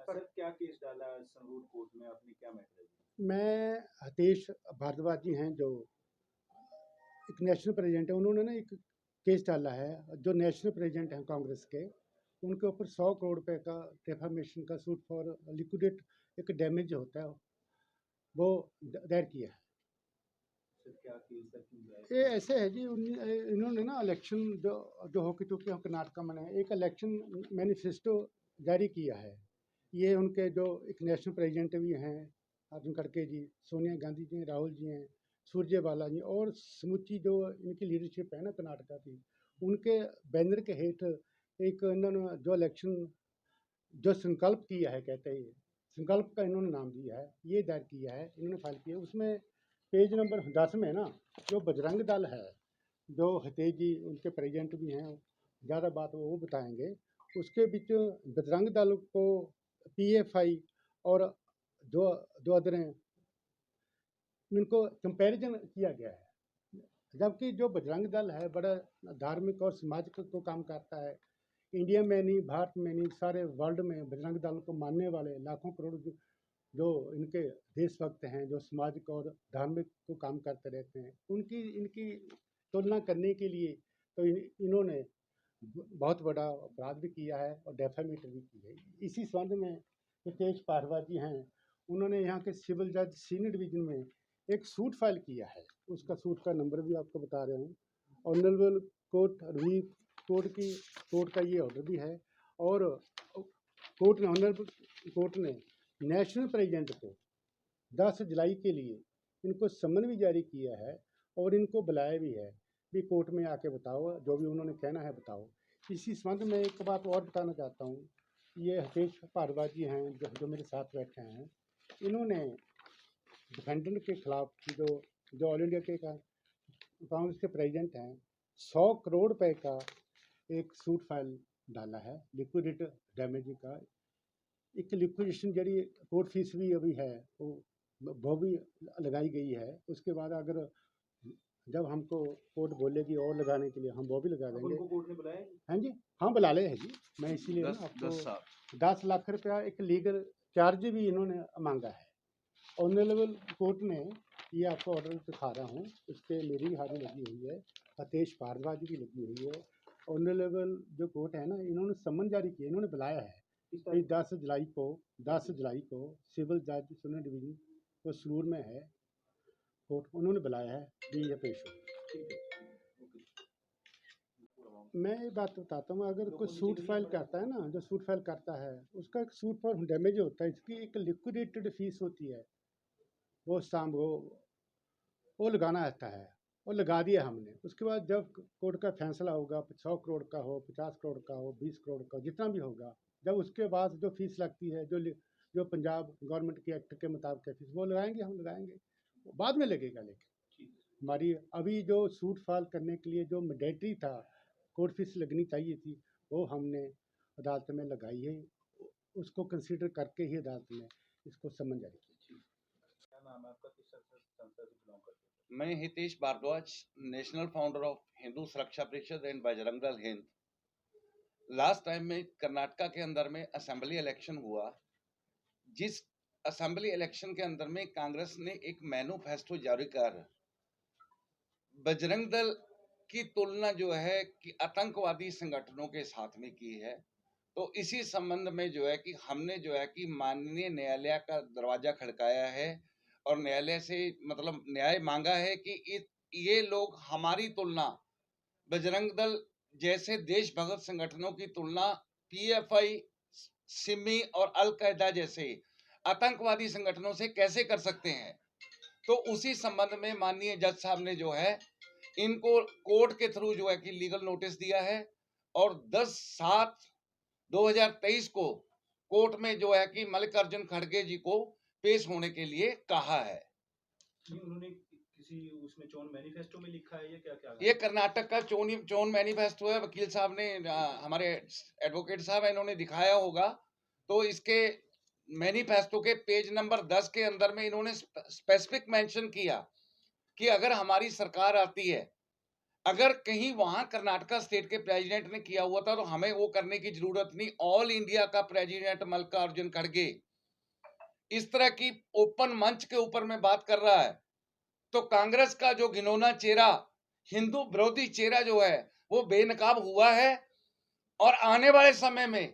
Sir क्या case डाला Sangrur court में, आपने क्या मैटर है? मैं हितेश भारद्वाज जी हैं जो एक नेशनल प्रेसिडेंट है, उन्होंने ना एक केस डाला है। जो नेशनल प्रेसिडेंट हैं कांग्रेस के, उनके ऊपर 100 करोड़ रुपए का डेफामेशन का सूट फॉर लिक्विडेट एक डैमेज होता है, वो दायर किया है। सर क्या केस है, क्यों ये दायर ऐसे है जी, इन्होंने ना इलेक्शन जो जो होके चुके हैं कर्नाटक में, एक इलेक्शन मैनिफेस्टो जारी किया है। ये उनके जो एक नेशनल प्रेसिडेंट भी हैं अर्जुन खड़गे जी, सोनिया गांधी जी, राहुल जी हैं, सुरजेवाला जी और समूची जो इनकी लीडरशिप है ना कर्नाटका की, उनके बैनर के हेठ एक इन्होंने जो इलेक्शन जो संकल्प किया है, कहते हैं संकल्प का इन्होंने नाम दिया है, ये दायर किया है, इन्होंने फाइल किया। उसमें पेज नंबर 10 में ना जो बजरंग दल है, जो हितेश जी उनके प्रेसिडेंट भी हैं, ज़्यादा बात वो बताएंगे। उसके बीच बजरंग दल को PFI और जो जो अदर हैं, इनको कंपैरिजन किया गया है। जबकि जो बजरंग दल है बड़ा धार्मिक और सामाजिक को काम करता है। इंडिया में नहीं, भारत में नहीं, सारे वर्ल्ड में बजरंग दल को मानने वाले लाखों करोड़ जो इनके देशभक्त हैं, जो सामाजिक और धार्मिक को काम करते रहते हैं, उनकी इनकी तुलना करने के लिए तो इन्होंने बहुत बड़ा अपराध भी किया है और डेफामेटर भी की है। इसी संबंध में हितेश भारद्वाज जी हैं, उन्होंने यहाँ के सिविल जज सीनियर डिवीजन में एक सूट फाइल किया है। उसका सूट का नंबर भी आपको बता रहे हूँ। ऑनरेबल कोर्ट रिव्यू कोर्ट का ये ऑर्डर भी है, और कोर्ट ने ऑनरेबल कोर्ट ने नेशनल प्रेसिडेंट को 10 जुलाई के लिए इनको समन भी जारी किया है और इनको बुलाया भी है भी कोर्ट में आके बताओ, जो भी उन्होंने कहना है बताओ। इसी संबंध में एक बात और बताना चाहता हूँ। ये हितेश भारद्वाज जी हैं जो मेरे साथ बैठे हैं, इन्होंने डिफेंडेंट के खिलाफ जो जो ऑल इंडिया के कांग्रेस के प्रेसिडेंट हैं, 100 करोड़ रुपए का एक सूट फाइल डाला है लिक्विडेट डैमेज का। एक लिक्विडेशन जरी कोर्ट फीस भी अभी है वो भी लगाई गई है। उसके बाद अगर जब हमको कोर्ट बोलेगी और लगाने के लिए, हम वो भी लगा देंगे। उनको कोर्ट ने बुलाया? हाँ जी, हाँ बुला ले है जी। मैं इसीलिए ना आपको 10 लाख रुपया एक लीगल चार्ज भी इन्होंने मांगा है। ऑनरेबल कोर्ट ने ये आपको ऑर्डर दिखा रहा हूँ, उस पर मेरी हाजिरी लगी हुई है, हितेश भारद्वाज की लगी हुई है। ऑनरेबल जो कोर्ट है ना, इन्होंने समन जारी किया, इन्होंने बुलाया है 10 जुलाई को सिविल जज सुनने डिवीजन को सरूर में है कोर्ट, उन्होंने बुलाया है भी ये पेश हो। मैं ये बात बताता हूँ, अगर कोई सूट फाइल करता है ना, जो सूट फाइल करता है उसका एक सूट फॉर डैमेज होता है, इसकी एक लिक्विडेटेड फीस होती है, वो शाम वो लगाना आता है और लगा दिया हमने। उसके बाद जब कोर्ट का फैसला होगा, 100 करोड़ का हो, 50 करोड़ का हो, 20 करोड़ का हो, जितना भी होगा, जब उसके बाद जो फीस लगती है, जो पंजाब गवर्नमेंट के एक्ट के मुताबिक है फीस, वो लगाएंगे, हम लगाएंगे, बाद में लगेगा। लेकिन हमारी अभी जो सूट फाइल करने के लिए जो मैंडेटरी था, कोर्ट फीस लगनी चाहिए थी, वो हमने अदालत में लगाई है। उसको कंसीडर करके ही अदालत ने इसको समन जारी किया। क्या नाम है आपका, किस संस्था से बिलोंग करते हैं? मैं Hitesh Bhardwaj, national founder of Hindu Suraksha Parishad and Bajrang Dal Hind. Last time में कर्नाटका के अंदर में असेंबली इलेक्शन हुआ, जिस असेंबली इलेक्शन के अंदर में कांग्रेस ने एक मैनिफेस्टो जारी कर बजरंग दल की तुलना जो है कि आतंकवादी संगठनों के साथ में की है। तो इसी संबंध में जो है कि हमने जो है कि माननीय न्यायालय का दरवाजा खड़काया है और न्यायालय से मतलब न्याय मांगा है कि ये लोग हमारी तुलना बजरंग दल जैसे देशभक्त संगठनों की तुलना PFI, सिमी और अल कायदा जैसे आतंकवादी संगठनों से कैसे कर सकते हैं। तो उसी संबंध में माननीय जज साहब ने जो है इनको कोर्ट के थ्रू जो है कि लीगल नोटिस दिया है और 10/7/2023 को कोर्ट में जो है कि मल्लिकार्जुन खड़गे जी को पेश होने के लिए कहा है। उन्होंने किसी उसमें चोन मैनिफेस्टो में लिखा है या क्या? ये कर्नाटक का चोन मैनिफेस्टो है। वकील साहब ने, हमारे एडवोकेट साहब, इन्होंने दिखाया होगा। तो इसके मैनिफेस्टो के पेज नंबर 10 के अंदर में इन्होंने स्पेसिफिक मेंशन किया कि अगर हमारी सरकार आती है अगर कहीं वहां कर्नाटका स्टेट के प्रेसिडेंट ने किया हुआ था तो हमें वो करने की जरूरत नहीं। ऑल इंडिया का प्रेसिडेंट मल्लिकार्जुन खड़गे इस तरह की ओपन मंच के ऊपर में बात कर रहा है, तो कांग्रेस का जो घिनौना चेहरा, हिंदू विरोधी चेहरा जो है वो बेनकाब हुआ है। और आने वाले समय में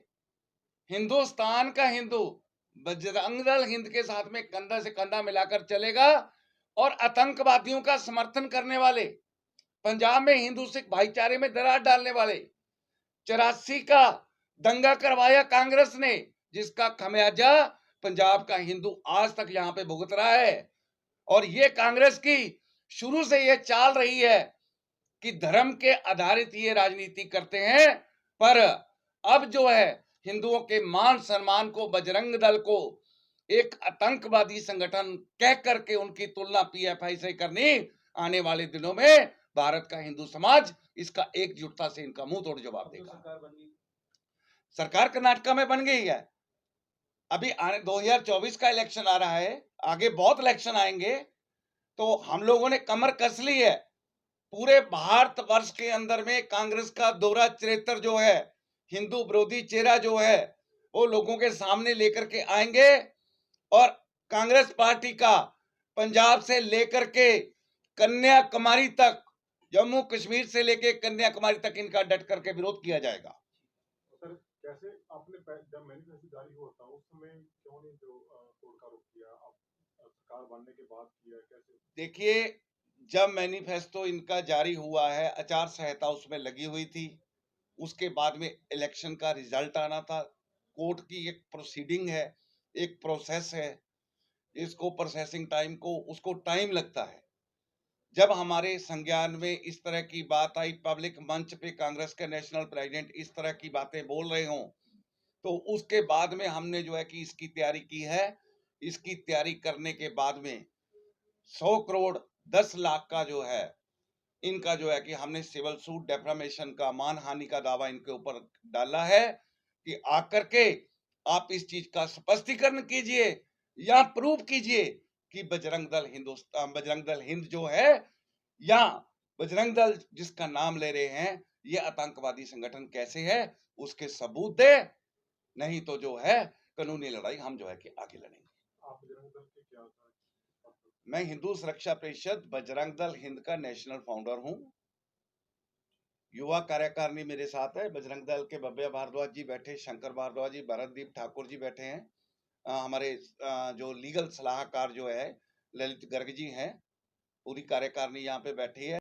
हिंदुस्तान का हिंदू बजरंग दल हिंद के साथ में कंधा से कंधा मिलाकर चलेगा। और आतंकवादियों का समर्थन करने वाले, पंजाब में हिंदू सिख भाईचारे में दरार डालने वाले, 84 का दंगा करवाया कांग्रेस ने, जिसका खमियाजा पंजाब का हिंदू आज तक यहां पे भुगत रहा है। और ये कांग्रेस की शुरू से ये चाल रही है कि धर्म के आधारित ये राजनीति करते हैं, पर अब जो है हिंदुओं के मान सम्मान को, बजरंग दल को एक आतंकवादी संगठन कह करके उनकी तुलना पीएफआई से करनी, आने वाले दिनों में भारत का हिंदू समाज इसका एकजुटता से इनका मुंह तोड़ जवाब अब तो देगा। सरकार बन गई। सरकार कर्नाटका में बन गई है। अभी 2024 का इलेक्शन आ रहा है, आगे बहुत इलेक्शन आएंगे, तो हम लोगों ने कमर कस ली है। पूरे भारत वर्ष के अंदर में कांग्रेस का दोहरा चरित्र जो है, हिंदू विरोधी चेहरा जो है, वो लोगों के सामने लेकर के आएंगे। और कांग्रेस पार्टी का पंजाब से लेकर के कन्याकुमारी तक, जम्मू कश्मीर से लेकर कन्याकुमारी तक इनका डट करके विरोध किया जाएगा। सर, कैसे आपने जब मैनिफेस्टो जारी हुआ था उस समय क्यों नहीं जो कोर्ट का रुख किया, अब सरकार बनने के बाद किया, कैसे? देखिए, जब मैनिफेस्टो इनका जारी हुआ है, आचार संहिता उसमें लगी हुई थी, उसके बाद में इलेक्शन का रिजल्ट आना था। कोर्ट की एक प्रोसीडिंग है, एक प्रोसेस है, इसको प्रोसेसिंग टाइम को उसको टाइम लगता है। जब हमारे संज्ञान में इस तरह की बात आई, पब्लिक मंच पे कांग्रेस के नेशनल प्रेसिडेंट इस तरह की बातें बोल रहे हों, तो उसके बाद में हमने जो है कि इसकी तैयारी की है। इसकी तैयारी करने के बाद में 100 करोड़ 10 लाख का जो है इनका जो है कि हमने सिविल सूट डेफामेशन का, मानहानि का दावा इनके ऊपर डाला है कि आकर के आप इस चीज का स्पष्टीकरण कीजिए या प्रूव कीजिए कि बजरंग दल हिंद जो है या बजरंग दल जिसका नाम ले रहे हैं, ये आतंकवादी संगठन कैसे है, उसके सबूत दे। नहीं तो जो है कानूनी लड़ाई हम जो है कि आगे लड़ेंगे। आप बजरंग दल के क्या था? मैं हिंदू सुरक्षा परिषद बजरंग दल हिंद का नेशनल फाउंडर हूं। युवा कार्यकारिणी मेरे साथ है। बजरंग दल के बब्बे भारद्वाज जी बैठे, शंकर भारद्वाज जी, भरतदीप ठाकुर जी बैठे हैं। हमारे जो लीगल सलाहकार जो है ललित गर्ग जी हैं। पूरी कार्यकारिणी यहाँ पे बैठी है।